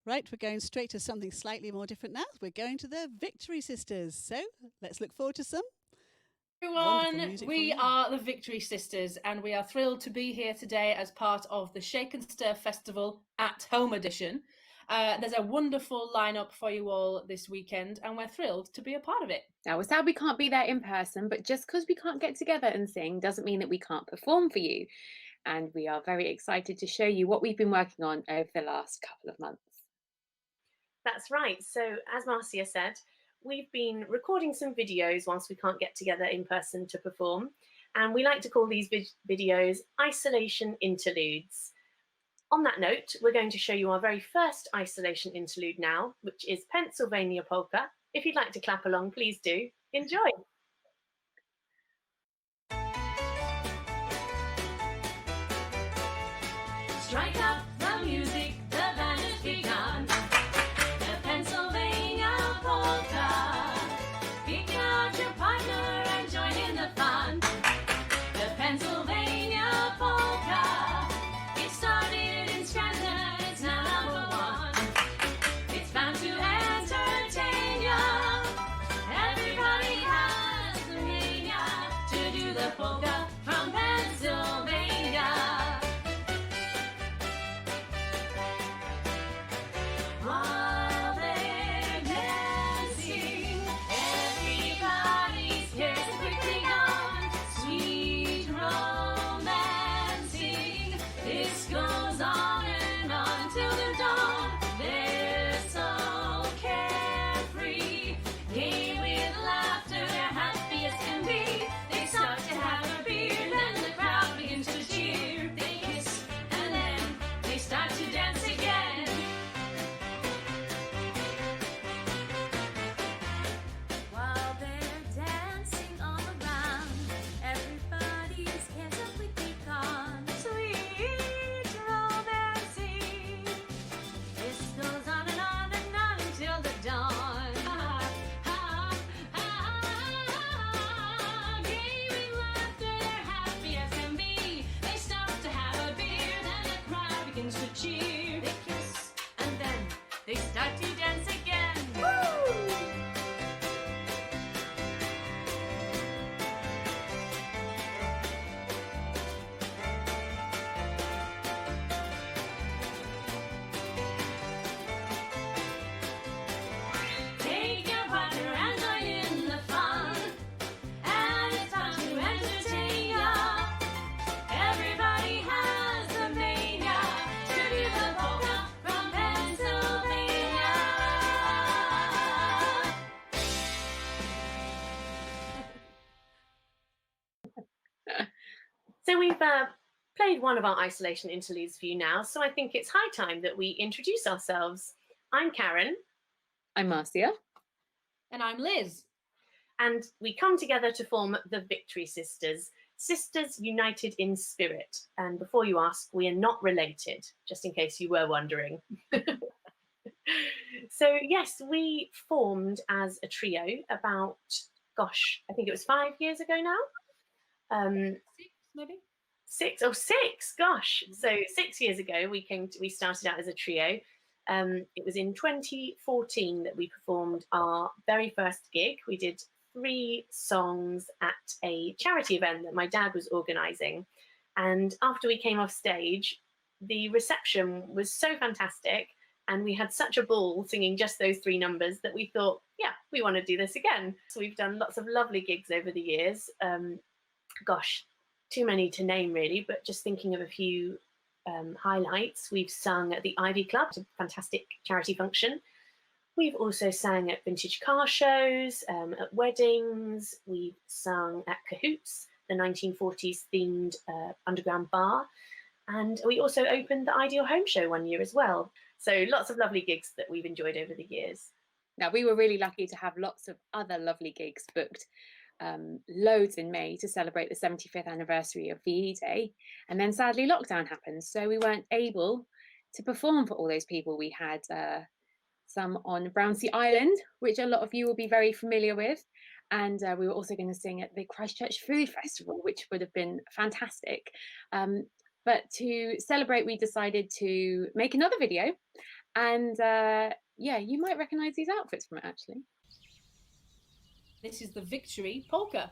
Right, we're going straight to something slightly more different now. We're going to the Victory Sisters. So let's look forward to some wonderful Everyone, music from we them. are the Victory Sisters, and we are thrilled to be here today as part of the Shake and Stir Festival at Home edition. There's a wonderful lineup for you all this weekend, and we're thrilled to be a part of it. Now, we're sad we can't be there in person, but just because we can't get together and sing doesn't mean that we can't perform for you. And we are very excited to show you what we've been working on over the last couple of months. That's right. So, as Marcia said, we've been recording some videos whilst we can't get together in person to perform. And we like to call these videos isolation interludes. On that note, we're going to show you our very first isolation interlude now, which is Pennsylvania Polka. If you'd like to clap along, please do. Enjoy. Strike up the music, the band has begun. The Pennsylvania Polka. Pick out your partner and join in the fun. The Pennsylvania Polka. It started in Scranton, it's now #1. It's bound to entertain ya. Everybody has the mania to do the polka from Pennsylvania. While they're dancing, everybody's cares are quickly gone. Sweet romancing, this goes on and on till the dawn. They're so carefree, gay with laughter, they're happy as can be. They start to have a beer, then the crowd begins to cheer. They kiss and then they start to dance again. While they're dancing all around, everybody's cares are quickly gone. Sweet romancing, this goes on and on and on until the dawn. Gay with laughter, they're happy as can be. They stop to have a beer, then the crowd begins to cheer. They kiss and then they start to dance again. Take your partner and join in the fun. And it's time to entertain ya. Everybody has the mania to do the polka from Pennsylvania. So, we've played one of our isolation interludes for you now. So, I think it's high time that we introduce ourselves. I'm Karen. I'm Marcia. And I'm Liz. And we come together to form the Victory Sisters, sisters united in spirit. And before you ask, we are not related, just in case you were wondering. So, yes, we formed as a trio about, gosh, I think it was 5 years ago now. 6, maybe? 6, gosh. So 6 years ago, we started out as a trio. It was in 2014 that we performed our very first gig. We did 3 songs at a charity event that my dad was organising. And after we came off stage, the reception was so fantastic. And we had such a ball singing just those 3 numbers that we thought, yeah, we want to do this again. So we've done lots of lovely gigs over the years. Gosh, too many to name really, but just thinking of a few highlights. We've sung at the Ivy Club, a fantastic charity function. We've also sang at vintage car shows, at weddings. We've sung at Cahoots, the 1940s themed underground bar. And we also opened the Ideal Home Show one year as well. So lots of lovely gigs that we've enjoyed over the years. Now, we were really lucky to have lots of other lovely gigs booked, loads in May to celebrate the 75th anniversary of VE Day. And then sadly, lockdown happened. So we weren't able to perform for all those people. We had some on Brownsea Island, which a lot of you will be very familiar with. And we were also going to sing at the Christchurch Food Festival, which would have been fantastic. But to celebrate, we decided to make another video. And yeah, you might recognise these outfits from it actually. This is the Victory Polka.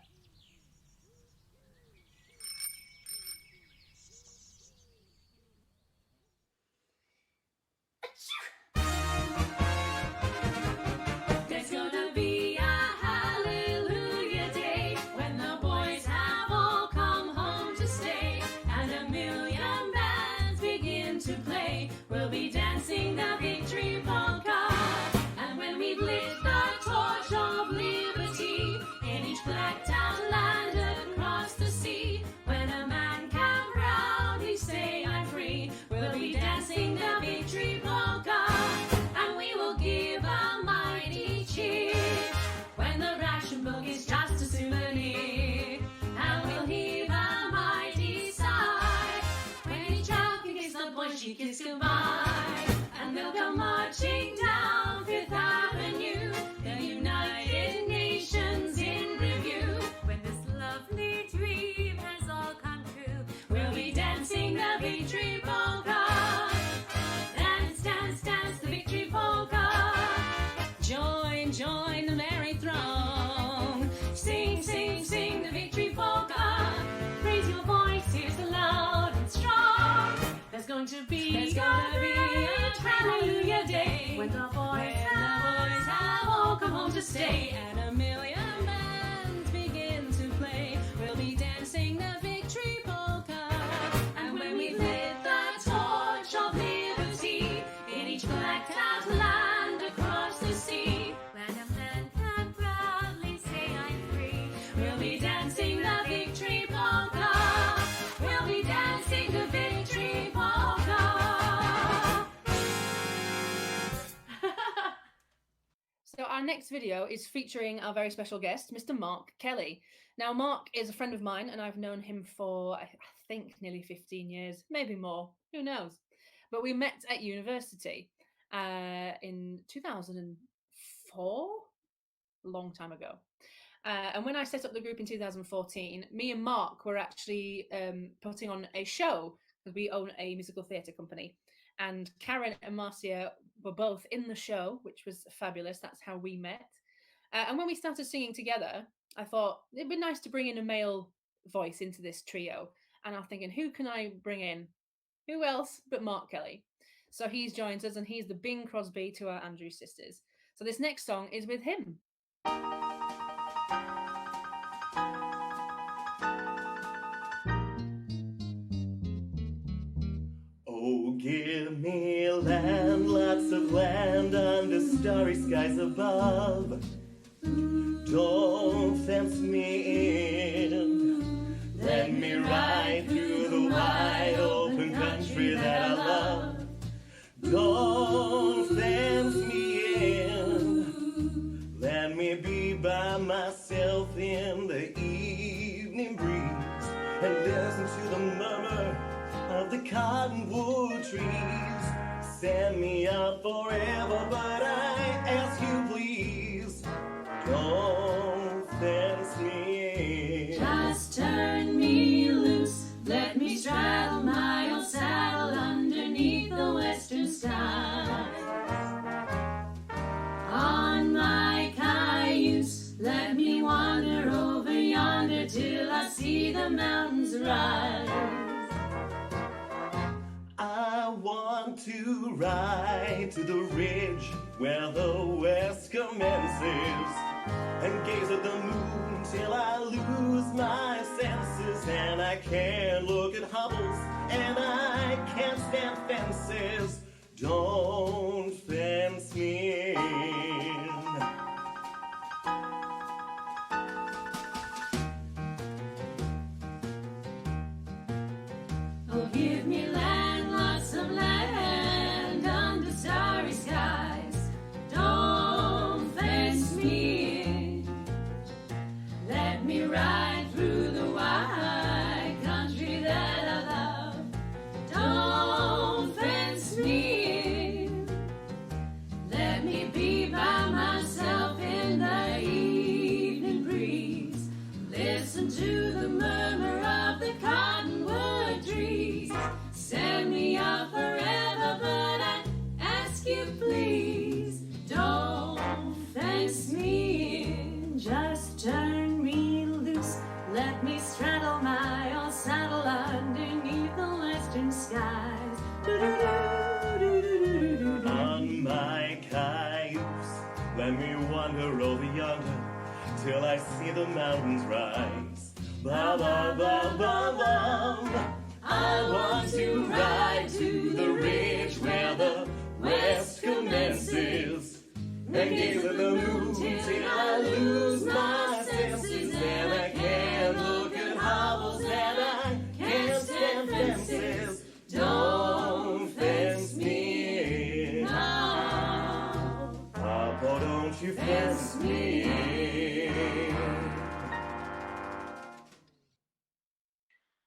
There's gonna be a hallelujah day when the boys have all come home to stay, and a million bands begin to play. We'll be dancing the Victory Polka, and when we've lit the torch of liberty in each blacked out land across the sea, when a man can proudly say I'm free, we'll be dancing the Victory Polka, and we will give a mighty cheer when the ration book is just a souvenir, and we'll heave a mighty sigh when each out gives the boys she kiss goodbye, and they'll come marching down Fifth Avenue, the United Nations in review. When this lovely dream has all come true, we'll be dancing the Victory Polka. Dance, dance, dance the Victory Polka. Join, join the merry throng. Sing, sing, sing the Victory Polka. Raise your voices loud and strong. There's going to be a hallelujah day when the boys have all come home to stay, and a million bands begin to play. We'll be dancing the Victory Polka, and when we lit the torch of liberty in each blacked out land across the sea, when a man can proudly say I'm free, we'll be dancing the Victory Polka. We'll be dancing the Victory Polka. So our next video is featuring our very special guest, Mr. Mark Kelly. Now, Mark is a friend of mine, and I've known him for, I think, nearly 15 years, maybe more, who knows. But we met at university in 2004, a long time ago. And when I set up the group in 2014, me and Mark were actually putting on a show, because we own a musical theatre company. And Karen and Marcia were both in the show, which was fabulous. That's how we met. And when we started singing together, I thought it'd be nice to bring in a male voice into this trio. And I'm thinking, who can I bring in? Who else but Mark Kelly? So he's joined us, and he's the Bing Crosby to our Andrews sisters. So this next song is with him. Oh, give me land, lots of land under starry skies above. Don't fence me in. Let me ride through the wide open country that I love. Don't fence me in. Let me be by myself in the evening breeze and listen to the murmur of the cottonwood trees. Send me out forever, but I ask you please, don't fence me in. Just turn me loose, let me straddle my old saddle underneath the western sky. On my cayuse, let me wander over yonder till I see the mountains rise. I want to ride to the ridge where the west commences and gaze at the moon till I lose my senses, and I can't look at hovels and I can't stand fences. Don't fence me in. Oh, give me land, lots of land under starry skies. Don't fence me in. Let me ride through the wide country that I love. Don't fence me in. Let me be by myself in the evening breeze. Listen to the murmur of the cottonwood trees. Send me off forever, but I ask you Let me wander over yonder till I see the mountains rise. Ba ba ba ba ba. I want to ride to the ridge where the west commences, and gaze at the moon till I lose my senses, and I can't look at hovels, and I can't stand fences. Don't fence me in. Papa, don't you fence me in.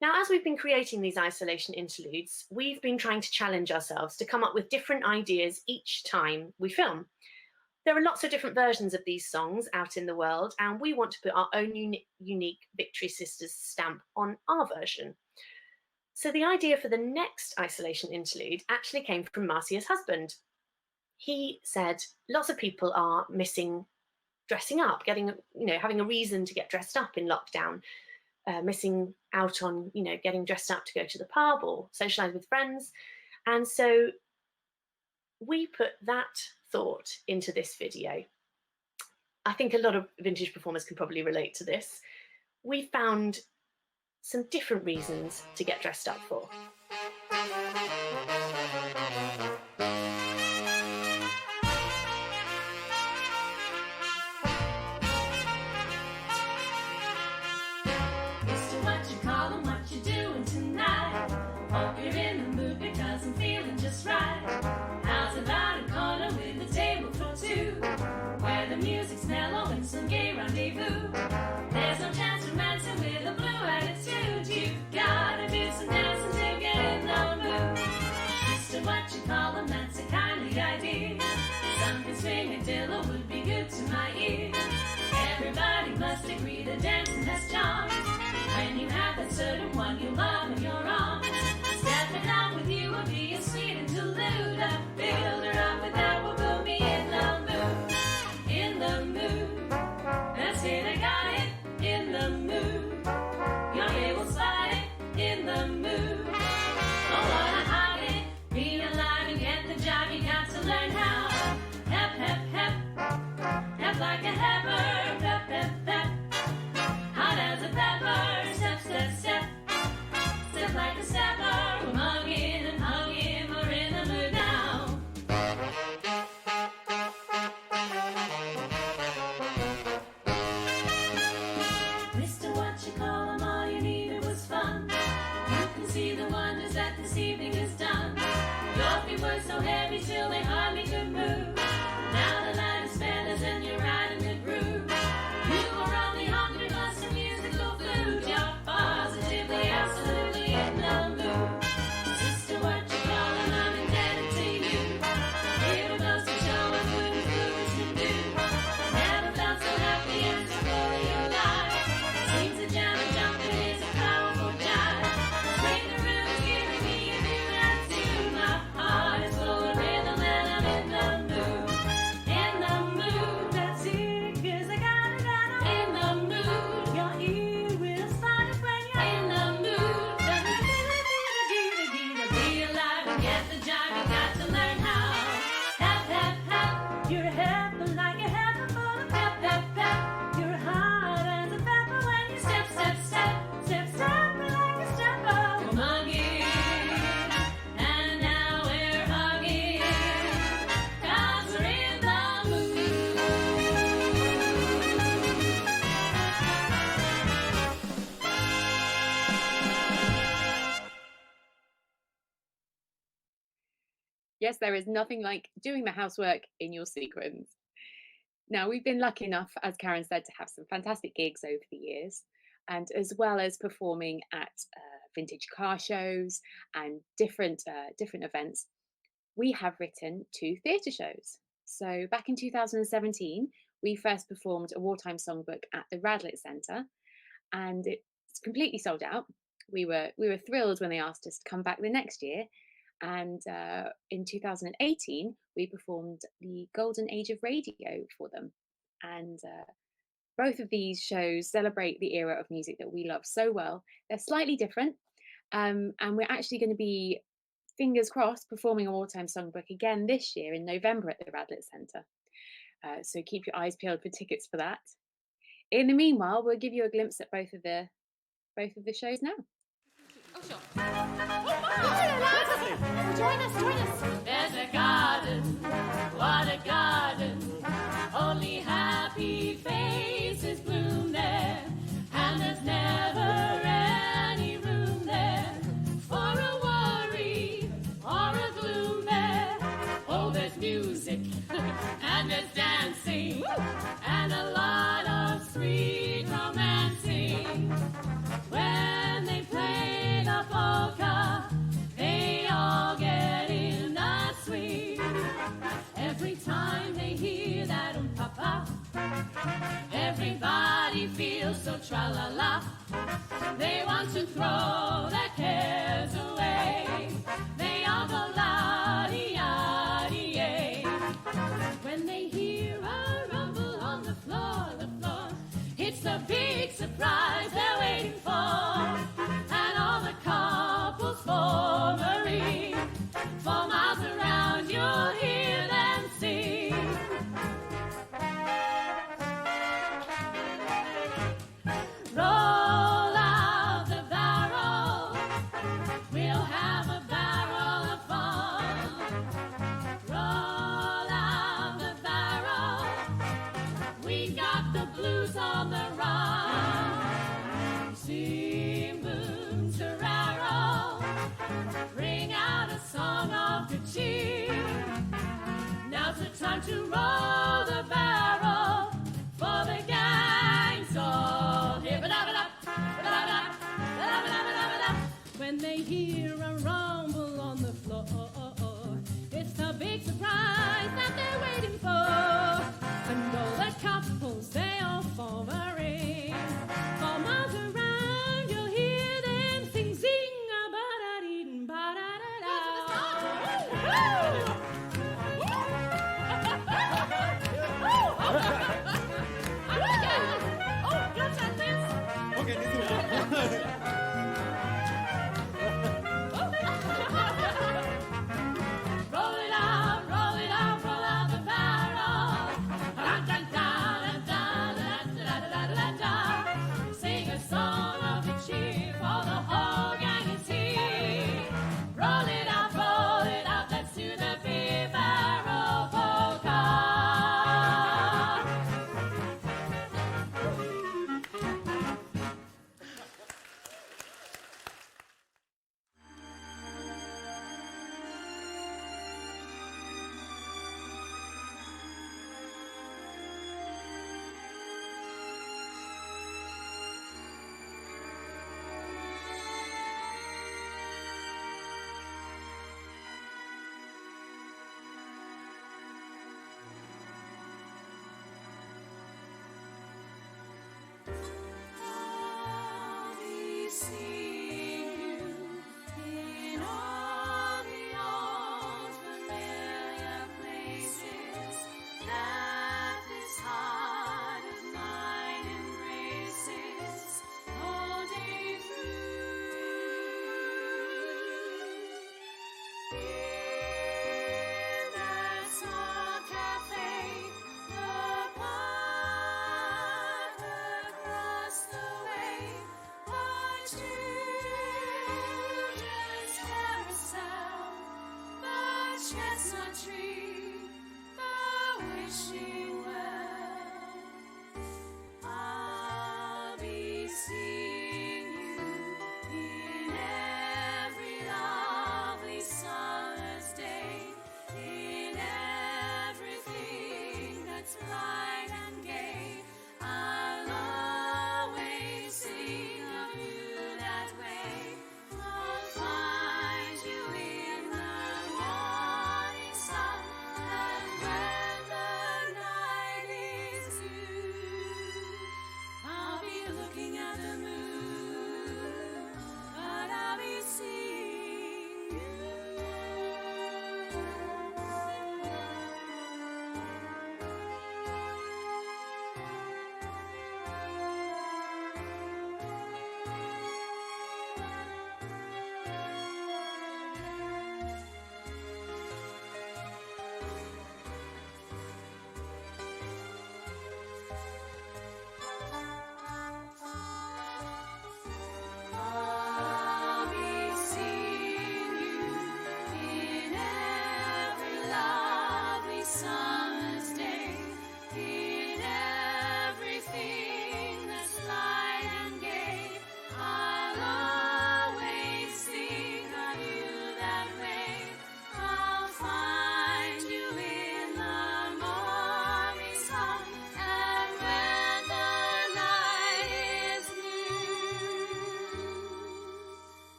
Now, as we've been creating these isolation interludes, we've been trying to challenge ourselves to come up with different ideas each time we film. There are lots of different versions of these songs out in the world, and we want to put our own unique Victory Sisters stamp on our version. So the idea for the next isolation interlude actually came from Marcia's husband. He said lots of people are missing dressing up, having a reason to get dressed up in lockdown. Missing out on, getting dressed up to go to the pub or socialize with friends. And so we put that thought into this video. I think a lot of vintage performers can probably relate to this. We found some different reasons to get dressed up for. Hope you're in the mood because I'm feeling just right. How's about a corner with a table for two, where the music's mellow and some gay rendezvous? There's no chance romancing with a blue attitude. You've gotta do some dancing to get in the mood. Sister, what you call 'em, that's a kindly idea. Something swing and dillo would be good to my ear. Everybody must agree that dancing has charm. When you have that certain one you love in your arms, stepping out with you will be a sweet interlude. I filled her up with that will put me in the mood. In the mood. That's it, I got it. In the mood. Your hair will slide in the mood. Oh, what a hobby. Be alive and get the job. You got to learn how. Hep, hep, hep. Hep like a heifer. Pep, pep, pep. Hot as a pepper. Step, step, step. Step like a stepper. We're mugging and hugging. We're in the mood now. Mr. What you call 'em, all you needed was fun. You can see the wonders that this evening has done. Your feet were so heavy till they hardly could move. Now the light is feathers and you're right in the groove. You were only hungry for some musical food. You're positively, absolutely in the mood. Sister, what you call 'em, I'm indebted to you. Little goes to show what good is can do. Never felt so happy and so fully alive. Seems a jam and jumping is a powerful jive. Swing the room is giving me a new attitude. My heart is full of rhythm and I'm in the mood. In the mood, that's it, 'cause I gotta in the mood. Your ear will spot it when you're in the mood. Be alive and get the job, you got to learn how. Hep, hep, hep, you're a heifer like a heifer full of pep, pep, pep. You're hot as a pepper when you step, step, step. Step, step like a stepper. We're mugging, and now we're hugging, 'cause we're in the mood. Yes, there is nothing like doing the housework in your sequins. Now, we've been lucky enough, as Karen said, to have some fantastic gigs over the years, and as well as performing at vintage car shows and different events, we have written 2 theatre shows. So back in 2017, we first performed a wartime songbook at the Radlett Centre, and it's completely sold out. We were thrilled when they asked us to come back the next year. And in 2018, we performed the Golden Age of Radio for them. And both of these shows celebrate the era of music that we love so well. They're slightly different. And we're actually going to be, fingers crossed, performing a wartime songbook again this year in November at the Radlett Centre. So keep your eyes peeled for tickets for that. In the meanwhile, we'll give you a glimpse at both of the shows now. Oh, sure. Join us. There's a garden, what a garden. Only happy faces bloom there. And there's never any room there for a worry or a gloom there. Oh, there's music and there's dancing and a lot of sweet romancing. When they play the polka, they all get in a swing. Every time they hear that papa, everybody feels so tra-la-la. They want to throw their cares away. They all go la-dee-ah-dee-ay. When they hear a rumble on the floor, it's a big surprise they're waiting for. And all the couples form a ring. For miles around you'll hear them sing. Roll out the barrel, we'll have a barrel of fun. Roll out the barrel, we got the blues on the run. Sing boom, Serraro, bring out a song of good cheer. Now's the time to roll the barrel for the gang's all here. Ba-da-ba-da, ba-da-ba-da, ba-da-ba-da, ba-da-ba-da. When they hear a rumble on the floor, it's the big surprise that they're waiting for. And all the couples, they all form a ring. For miles around, you'll hear them sing, sing, ba-da-dee, ba-da-da-da. Oh, good job, Liz. Okay, Roll it out, roll it out, roll out the barrel. Da-da-da-da-da-da-da-da-da-da-da. Sing a song of good cheer for the whole gang is here. Roll it out, let's do the beer barrel polka. We see you in all the old familiar places that this heart of mine embraces all day through. In that small cafe, the park across the way, watching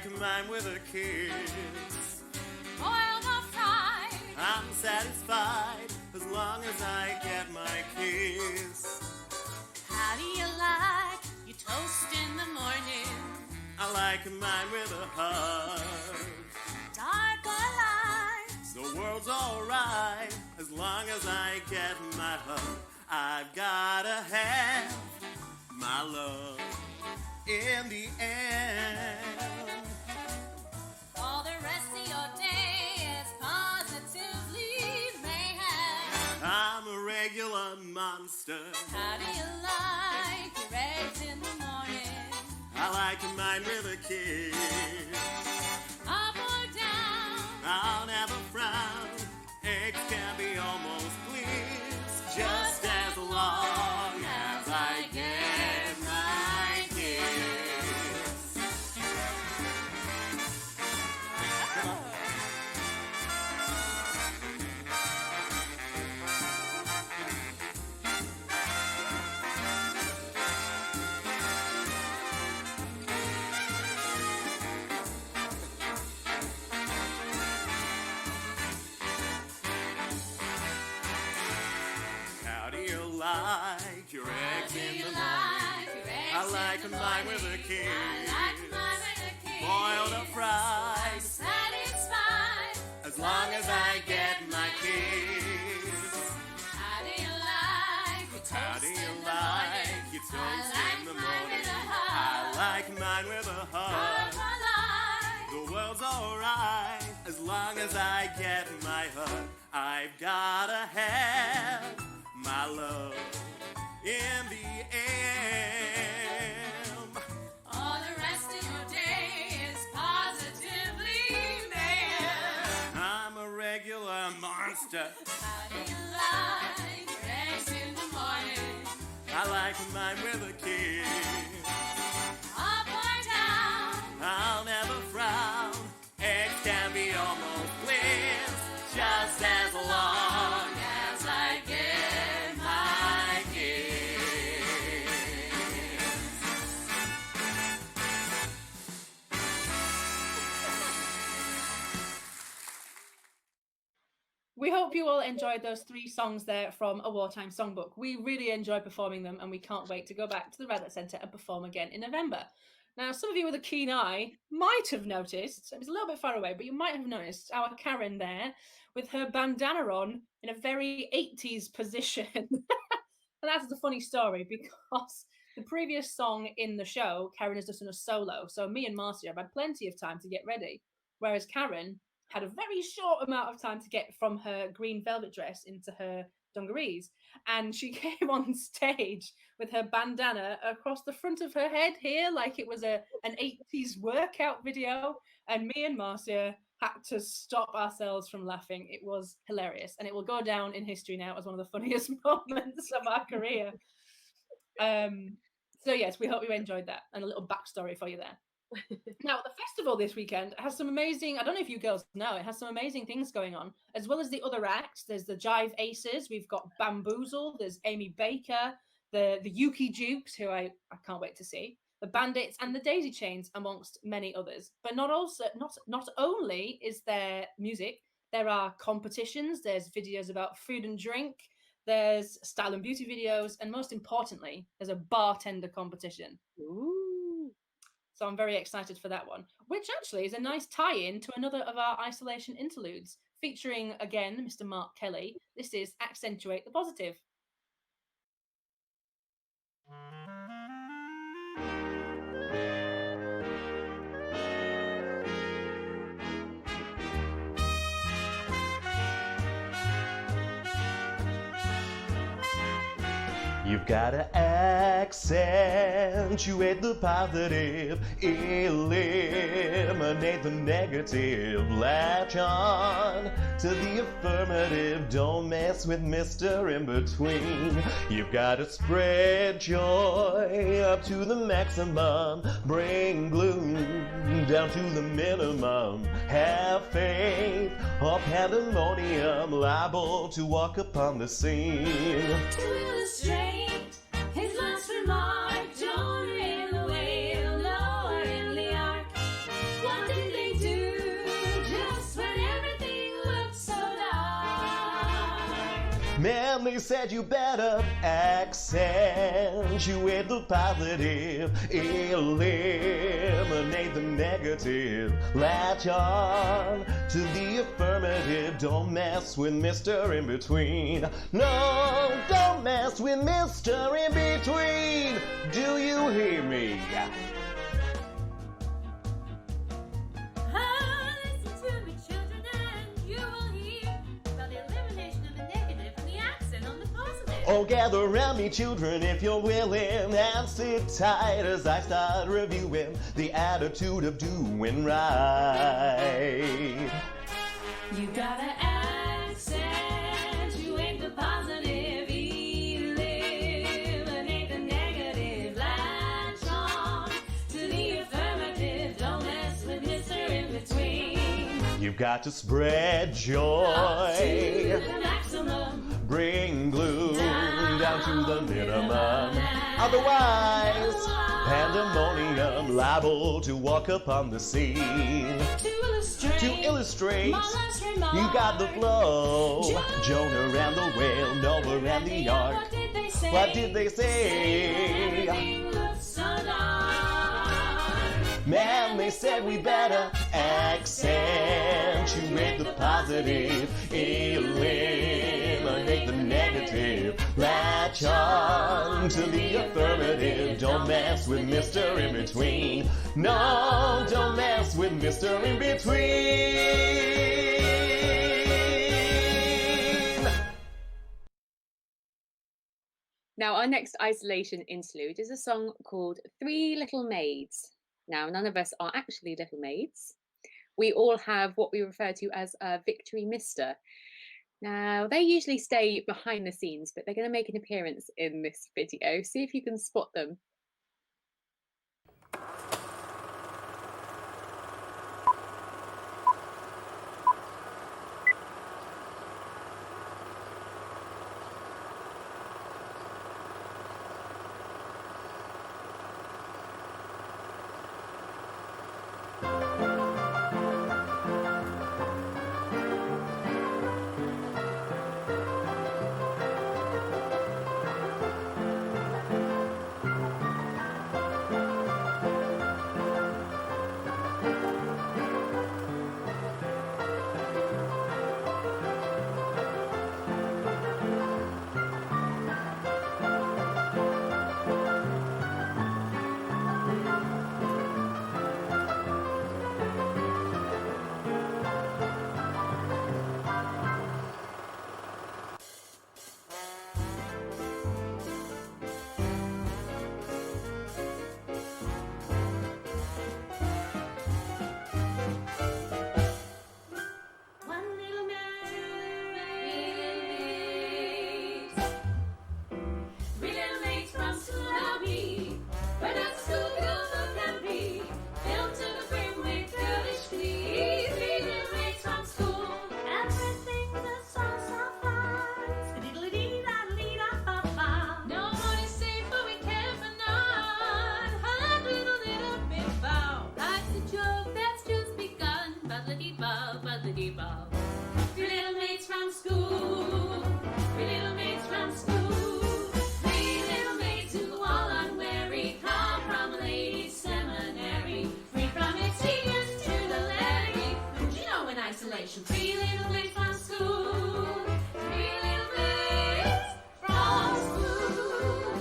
like mine with a kiss. Boiled or fried, I'm satisfied as long as I get my kiss. how do you like your toast in the morning? I like mine with a hug. Dark or light, The world's alright as long as I get my hug. I've gotta have my love in the end. all the rest of your day is positively mayhem. I'm a regular monster. How do you like your eggs in the morning? I like mine with a kiss. Up or down, I'll never frown. Eggs can be almost bliss, just as long as I get my kiss. How do you like your eggs in the morning? I like mine with a kiss. Boiled or fried, satisfied. as long as I get my kiss. How do you like your toast How do you in the like morning? your toast I in the like mine morning? with a I hug. like mine with a hug. The world's alright as long as I get my hug. I've gotta have my love in the end. All the rest of your day is positively mayhem. I'm a regular monster. How do you like your eggs in the morning? I like mine with a kiss. Up or down, I'll never frown. Eggs can be almost bliss, just as long as I get my kiss. We hope you all enjoyed those 3 songs there from A Wartime Songbook. We really enjoyed performing them and we can't wait to go back to the Radlett Centre and perform again in November. Now, some of you with a keen eye might have noticed, it was a little bit far away, but you might have noticed our Karen there with her bandana on in a very 80s position. And that's a funny story because the previous song in the show, Karen has just done a solo. So me and Marcia have had plenty of time to get ready, whereas Karen had a very short amount of time to get from her green velvet dress into her dungarees. And she came on stage with her bandana across the front of her head here, like it was an 80s workout video. And me and Marcia had to stop ourselves from laughing. It was hilarious. And it will go down in history now as one of the funniest moments of our career. So yes, we hope you enjoyed that and a little backstory for you there. Now, the festival this weekend has some amazing, I don't know if you girls know, it has some amazing things going on, as well as the other acts. There's the Jive Aces, we've got Bamboozle, there's Amy Baker, the Yuki Dukes, who I can't wait to see, the Bandits and the Daisy Chains, amongst many others. But not only is there music, there are competitions, there's videos about food and drink, there's style and beauty videos, and most importantly, there's a bartender competition. Ooh. So I'm very excited for that one, which actually is a nice tie-in to another of our isolation interludes, featuring, again, Mr. Mark Kelly. This is Accentuate the Positive. You've gotta accentuate the positive, eliminate the negative, latch on to the affirmative, don't mess with Mr. In Between. You've gotta spread joy up to the maximum, bring gloom down to the minimum, have faith or pandemonium, liable to walk upon the scene. to illustrate his last remark. Don't in the way, lower in the arc. One Man, they said you better accentuate the positive, eliminate the negative, latch on to the affirmative. Don't mess with Mr. In Between. No, don't mess with Mr. In Between. Do you hear me? Listen to me, children, and you will hear about the elimination of the negative and the accent on the positive. Oh, gather around me, children, if you're willing, and sit tight as I start reviewing the attitude of doing right. You gotta accentuate the positive, eliminate the negative, latch on to the affirmative, don't mess with Mr. In Between. You've got to spread Up to joy, the maximum, bring gloom down to the minimum. now. Otherwise, pandemonium liable to walk upon the scene. To illustrate, my last remark. you got the flow. Jonah and the whale, Noah and the ark. What did they say? What did they say? Everything looks so dark. Man, they said we better accentuate the positive, eliminate the negative, latch on to the affirmative. Don't mess with Mr. In Between. No, don't mess with Mr. In Between. Now, our next isolation interlude is a song called Three Little Maids. Now, none of us are actually little maids. We all have what we refer to as a victory mister. Now, they usually stay behind the scenes, but they're going to make an appearance in this video. See if you can spot them. One little maid, three little maids from Slough, but not school girls of Campy, filled to the brim with girlish glee. Three little maids from school, everything's a song so fine. Skididdly-dee-da-dee-da-ba-ba. No money saved, but we care for none. Her little bit bow. Life's a joke that's just begun. Buzzity-bow, buzzity-bow. Three little maids from school. Three little maids from school. Three little maids who all unwary come from ladies' seminary. Free from its genius to the levity. But you know in isolation. Three little maids from school. Three little maids from school.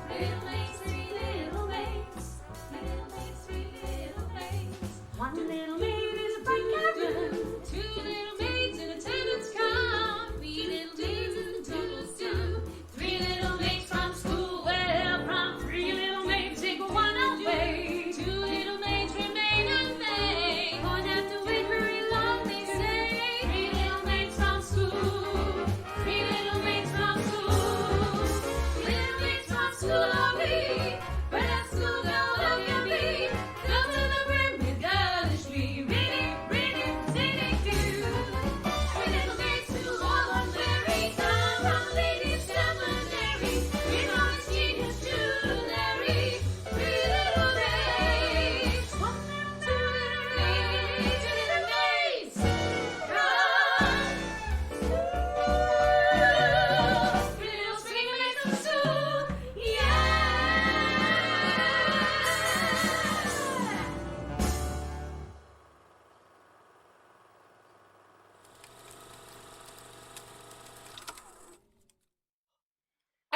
Three little maids, three little maids. Three little maids, three little maids. One little maid is a bright captain. Two little maids in attendance come. Three little maids in the doodles do. Three little maids from school. Well, from three little maids, take one away. Two little maids remain and they won't have to wait very long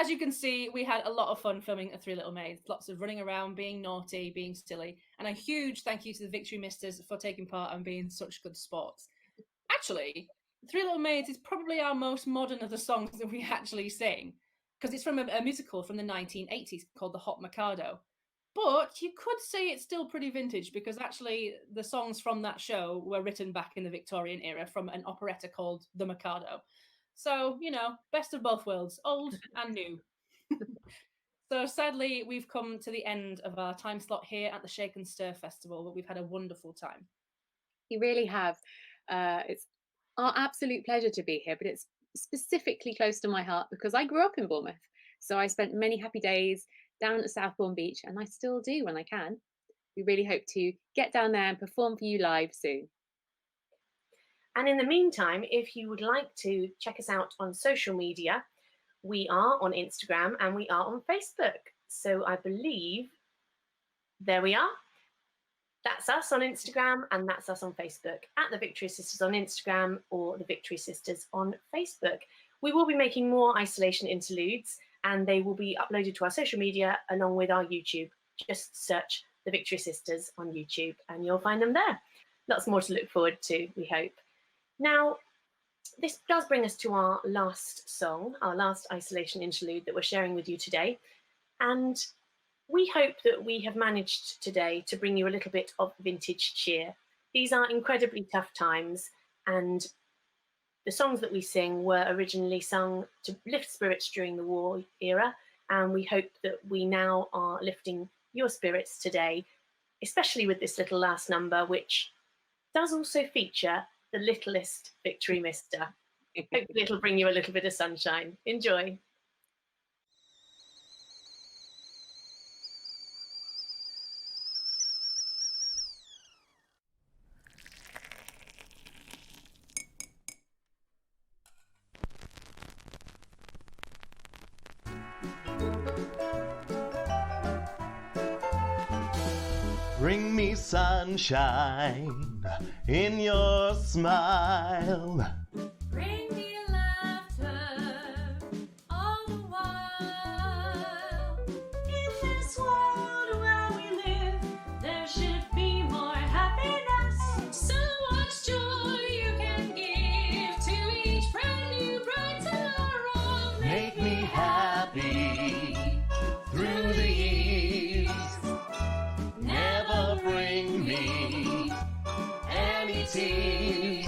as you can see, we had a lot of fun filming a Three Little Maids. Lots of running around, being naughty, being silly. And a huge thank you to the Victory Misters for taking part and being such good sports. Actually, Three Little Maids is probably our most modern of the songs that we actually sing, because it's from a musical from the 1980s called The Hot Mikado. But you could say it's still pretty vintage, because actually the songs from that show were written back in the Victorian era from an operetta called The Mikado. So, you know, best of both worlds, old and new. So sadly, we've come to the end of our time slot here at the Shake and Stir Festival, but we've had a wonderful time. You really have. It's our absolute pleasure to be here, but it's specifically close to my heart because I grew up in Bournemouth. So I spent many happy days down at Southbourne Beach, and I still do when I can. We really hope to get down there and perform for you live soon. And in the meantime, if you would like to check us out on social media, we are on Instagram and we are on Facebook. So I believe there we are. That's us on Instagram and that's us on Facebook, at the Victory Sisters on Instagram or the Victory Sisters on Facebook. We will be making more isolation interludes and they will be uploaded to our social media along with our YouTube. Just search the Victory Sisters on YouTube and you'll find them there. Lots more to look forward to, we hope. Now, this does bring us to our last song, our last isolation interlude that we're sharing with you today. And we hope that we have managed today to bring you a little bit of vintage cheer. These are incredibly tough times, and the songs that we sing were originally sung to lift spirits during the war era, and we hope that we now are lifting your spirits today, especially with this little last number, which does also feature the littlest Victory Mister. Hopefully it'll bring you a little bit of sunshine. Enjoy. Bring me sunshine in your smile. Bring me laughter all the while. In this world where we live, there should be more happiness. So much joy you can give to each brand new bright tomorrow. Make me happy through the years. Never bring me any tears.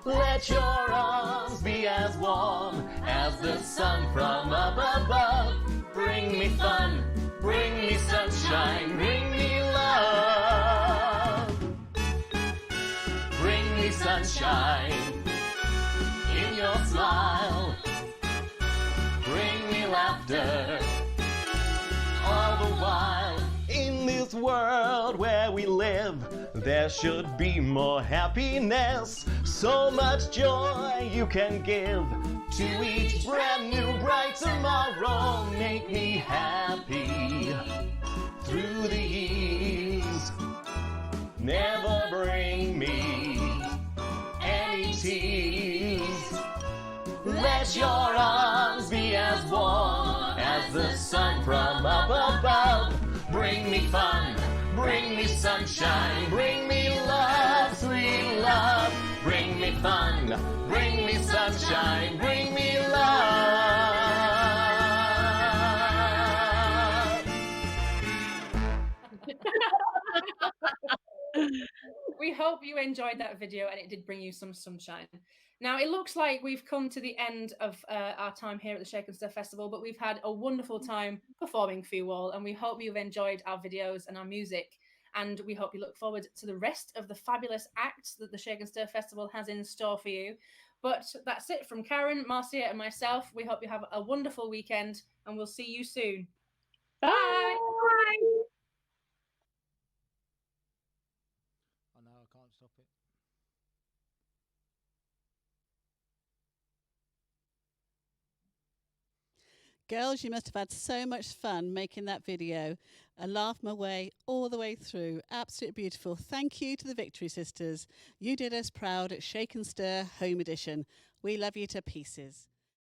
Let your arms be as warm as the sun from up above. Bring me fun, bring me sunshine, bring me love. Bring me sunshine in your smile. Bring me laughter all the while. In this world where we live, there should be more happiness. So much joy you can give to each brand new bright tomorrow. Make me happy through the years. Never bring me any tears. Let your arms be as warm as the sun from up above. Bring me fun, bring me sunshine, bring me love, sweet love. Bring me fun, bring me sunshine, bring me love. We hope you enjoyed that video and it did bring you some sunshine. Now, it looks like we've come to the end of our time here at the Shake and Stir Festival, but we've had a wonderful time performing for you all, and we hope you've enjoyed our videos and our music, and we hope you look forward to the rest of the fabulous acts that the Shake and Stir Festival has in store for you. But that's it from Karen, Marcia, and myself. We hope you have a wonderful weekend, and we'll see you soon. Bye! I know, I can't stop it. Girls, you must have had so much fun making that video. I laughed my way all the way through. Absolutely beautiful. Thank you to the Victory Sisters. You did us proud at Shake and Stir Home Edition. We love you to pieces.